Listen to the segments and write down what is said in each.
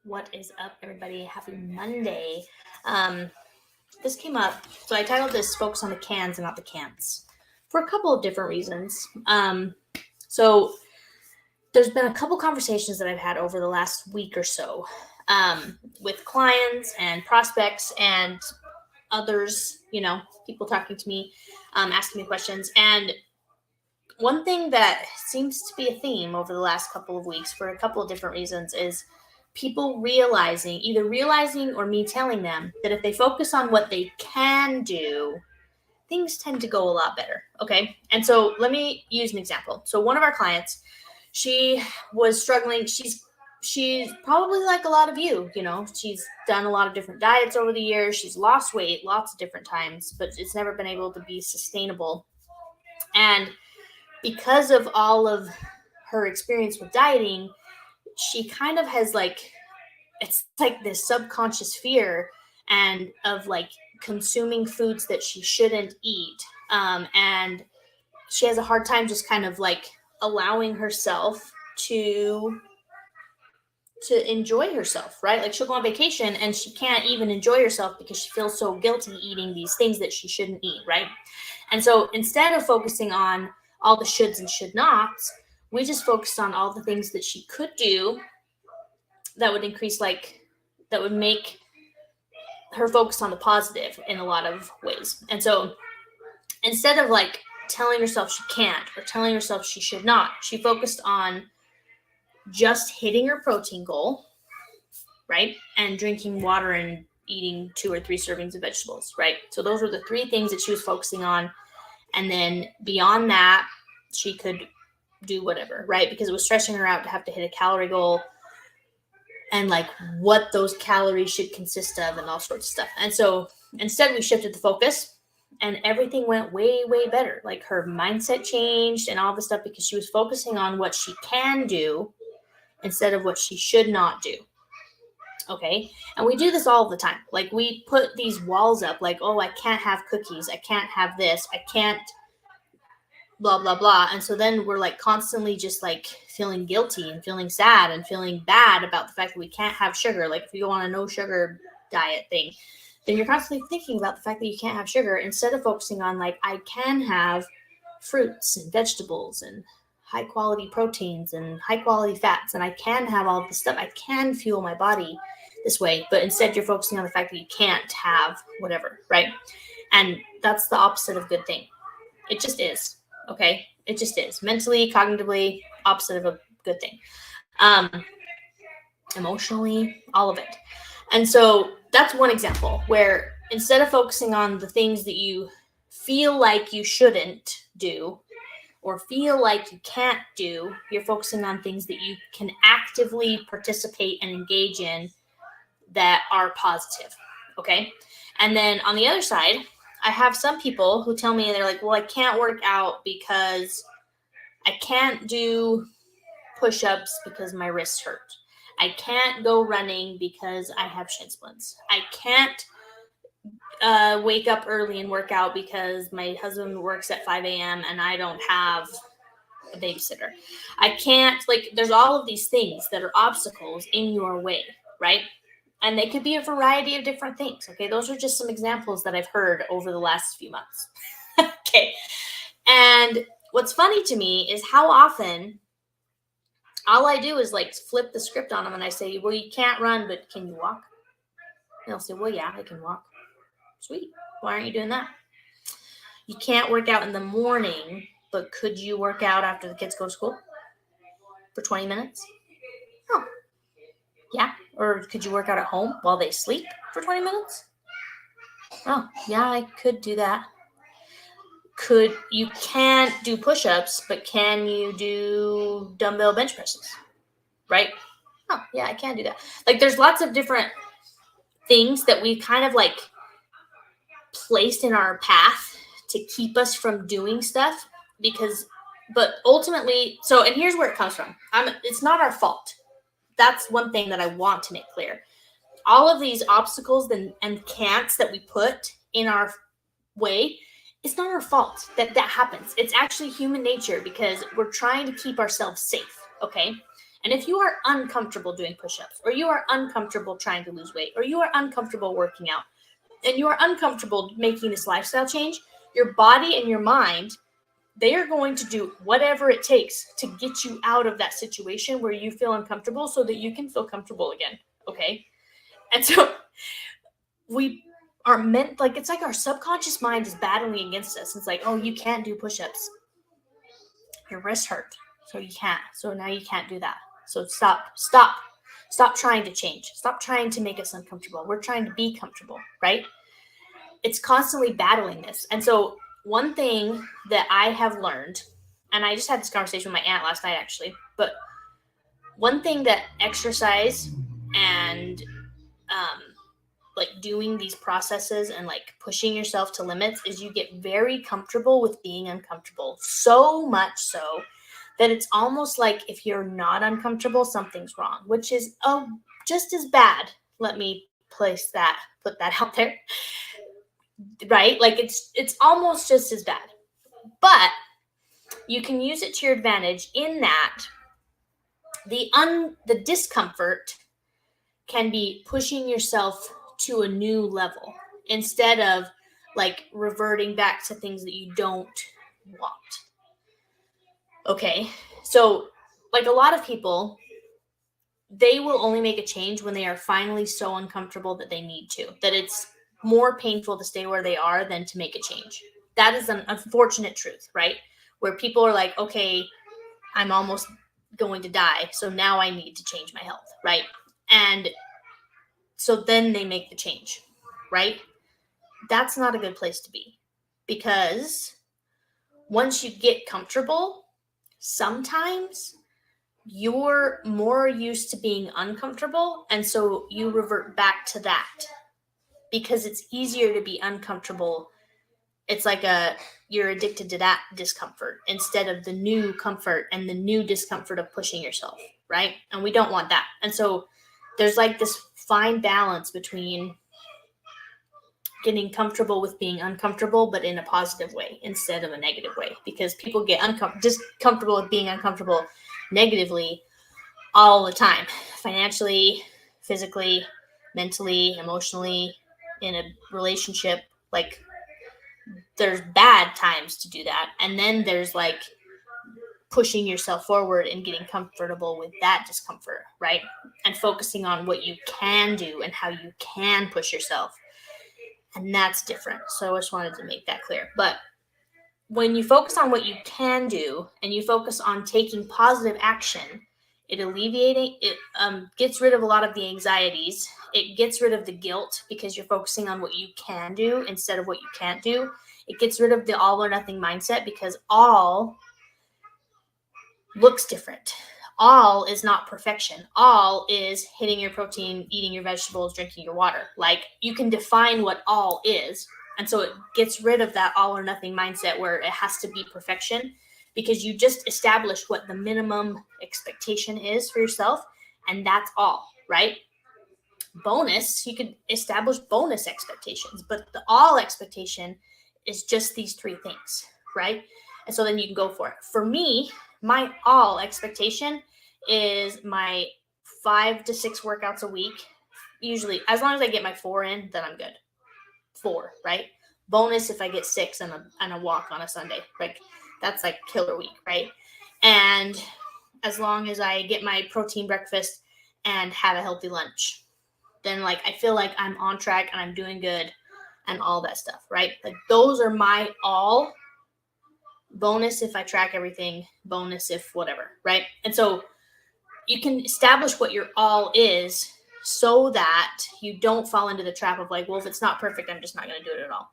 What is up, everybody? Happy Monday. This came up, so I titled this Focus on the Cans and Not the Can'ts for a couple of different reasons. So there's been a couple conversations that I've had over the last week or so with clients and prospects and others, people talking to me, asking me questions. And one thing that seems to be a theme over the last couple of weeks for a couple of different reasons is people either realizing or me telling them that if they focus on what they can do, things tend to go a lot better. Okay. And so let me use an example. So one of our clients, she was struggling. She's probably like a lot of you, she's done a lot of different diets over the years. She's lost weight lots of different times, but it's never been able to be sustainable. And because of all of her experience with dieting, she kind of has it's like this subconscious fear and of consuming foods that she shouldn't eat. And she has a hard time just kind of allowing herself to enjoy herself, right? Like she'll go on vacation and she can't even enjoy herself because she feels so guilty eating these things that she shouldn't eat, right? And so instead of focusing on all the shoulds and should nots, we just focused on all the things that she could do that would increase, that would make her focus on the positive in a lot of ways. And so instead of telling herself she can't or telling herself she should not, she focused on just hitting her protein goal, right? And drinking water and eating 2 or 3 servings of vegetables, right? So those were the 3 things that she was focusing on. And then beyond that, she could do whatever, right? Because it was stressing her out to have to hit a calorie goal and what those calories should consist of and all sorts of stuff. And so instead we shifted the focus and everything went way, way better. Like her mindset changed and all the stuff because she was focusing on what she can do instead of what she should not do. Okay. And we do this all the time. We put these walls up oh, I can't have cookies. I can't have this. I can't blah, blah, blah. And so then we're constantly just feeling guilty and feeling sad and feeling bad about the fact that we can't have sugar. If you go on a no sugar diet thing, then you're constantly thinking about the fact that you can't have sugar instead of focusing on I can have fruits and vegetables and high quality proteins and high quality fats, and I can have all this stuff. I can fuel my body this way, but instead you're focusing on the fact that you can't have whatever, right? And that's the opposite of good thing. It just is. Okay. It just is mentally, cognitively, opposite of a good thing. Emotionally, all of it. And so that's one example where instead of focusing on the things that you feel like you shouldn't do or feel like you can't do, you're focusing on things that you can actively participate and engage in that are positive. Okay. And then on the other side, I have some people who tell me, they're like, well, I can't work out because I can't do push-ups because my wrists hurt. I can't go running because I have shin splints. I can't wake up early and work out because my husband works at 5 a.m. and I don't have a babysitter. I can't, there's all of these things that are obstacles in your way, right? And they could be a variety of different things. Okay. Those are just some examples that I've heard over the last few months. Okay. And what's funny to me is how often all I do is flip the script on them and I say, well, you can't run, but can you walk? And they'll say, well, yeah, I can walk. Sweet. Why aren't you doing that? You can't work out in the morning, but could you work out after the kids go to school for 20 minutes? Oh, yeah. Or could you work out at home while they sleep for 20 minutes? Oh, yeah, I could do that. You can't do push-ups, but can you do dumbbell bench presses? Right? Oh, yeah, I can do that. There's lots of different things that we kind of placed in our path to keep us from doing stuff but ultimately, and here's where it comes from. It's not our fault. That's one thing that I want to make clear. All of these obstacles and can'ts that we put in our way, it's not our fault that happens. It's actually human nature because we're trying to keep ourselves safe. Okay. And if you are uncomfortable doing push-ups, or you are uncomfortable trying to lose weight, or you are uncomfortable working out, and you are uncomfortable making this lifestyle change, your body and your mind, they are going to do whatever it takes to get you out of that situation where you feel uncomfortable so that you can feel comfortable again. Okay. And so we are meant, like, it's like our subconscious mind is battling against us. It's like, oh, you can't do push-ups. Your wrist hurt. So you can't. So now you can't do that. So stop trying to change. Stop trying to make us uncomfortable. We're trying to be comfortable, right? It's constantly battling this. And so one thing that I have learned, and I just had this conversation with my aunt last night actually, but one thing that exercise and like doing these processes and like pushing yourself to limits is you get very comfortable with being uncomfortable. So much so that it's almost like if you're not uncomfortable, something's wrong, which is just as bad. Let me put that out there. Right? Like it's almost just as bad. But you can use it to your advantage in that the discomfort can be pushing yourself to a new level instead of like reverting back to things that you don't want. Okay. So like a lot of people, they will only make a change when they are finally so uncomfortable that they need to, that it's more painful to stay where they are than to make a change. That is an unfortunate truth, right? Where people are like, okay, I'm almost going to die, so now I need to change my health, right? And so then they make the change, right? That's not a good place to be, because once you get comfortable, sometimes you're more used to being uncomfortable, and so you revert back to that because it's easier to be uncomfortable. It's like you're addicted to that discomfort instead of the new comfort and the new discomfort of pushing yourself, right? And we don't want that. And so there's like this fine balance between getting comfortable with being uncomfortable, but in a positive way instead of a negative way, because people get discomfortable with being uncomfortable negatively all the time, financially, physically, mentally, emotionally, in a relationship. Like there's bad times to do that. And then there's like pushing yourself forward and getting comfortable with that discomfort, right? And focusing on what you can do and how you can push yourself. And that's different. So I just wanted to make that clear. But when you focus on what you can do and you focus on taking positive action, it gets rid of a lot of the anxieties. It gets rid of the guilt because you're focusing on what you can do instead of what you can't do. It gets rid of the all or nothing mindset, because all looks different. All is not perfection. All is hitting your protein, eating your vegetables, drinking your water. Like you can define what all is. And so it gets rid of that all or nothing mindset where it has to be perfection, because you just established what the minimum expectation is for yourself. And that's all, right? Bonus, you could establish bonus expectations, but the all expectation is just these three things, right? And so then you can go for it. For me, my all expectation is my 5 to 6 workouts a week. Usually, as long as I get my 4 in, then I'm good. 4, right? Bonus if I get 6 and a walk on a Sunday. Like that's like killer week, right? And as long as I get my protein breakfast and have a healthy lunch, then like I feel like I'm on track and I'm doing good and all that stuff, right? Like those are my all. Bonus if I track everything, bonus if whatever, right? And so you can establish what your all is so that you don't fall into the trap of like, well, if it's not perfect, I'm just not going to do it at all.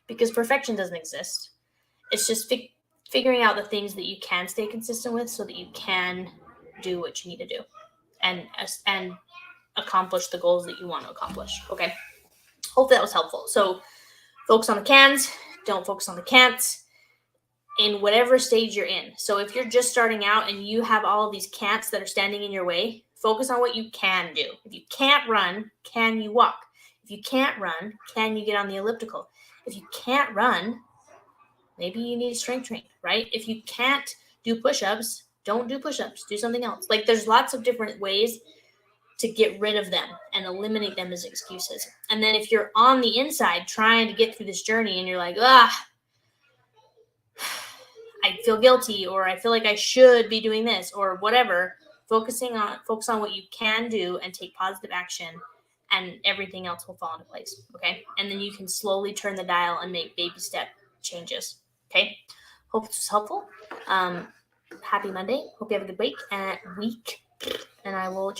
Because perfection doesn't exist. It's just figuring out the things that you can stay consistent with so that you can do what you need to do and accomplish the goals that you want to accomplish. Okay. Hope that was helpful. So focus on the cans, don't focus on the can'ts in whatever stage you're in. So if you're just starting out and you have all of these can'ts that are standing in your way, focus on what you can do. If you can't run, can you walk? If you can't run, can you get on the elliptical? If you can't run, maybe you need strength training, right? If you can't do push-ups, Don't do push-ups. Do something else. Like, there's lots of different ways to get rid of them and eliminate them as excuses. And then if you're on the inside trying to get through this journey and you're like, I feel guilty, or I feel like I should be doing this, or whatever, focus on what you can do and take positive action, and everything else will fall into place. Okay. And then you can slowly turn the dial and make baby step changes. Okay. Hope this was helpful. Happy Monday. Hope you have a good week, and I will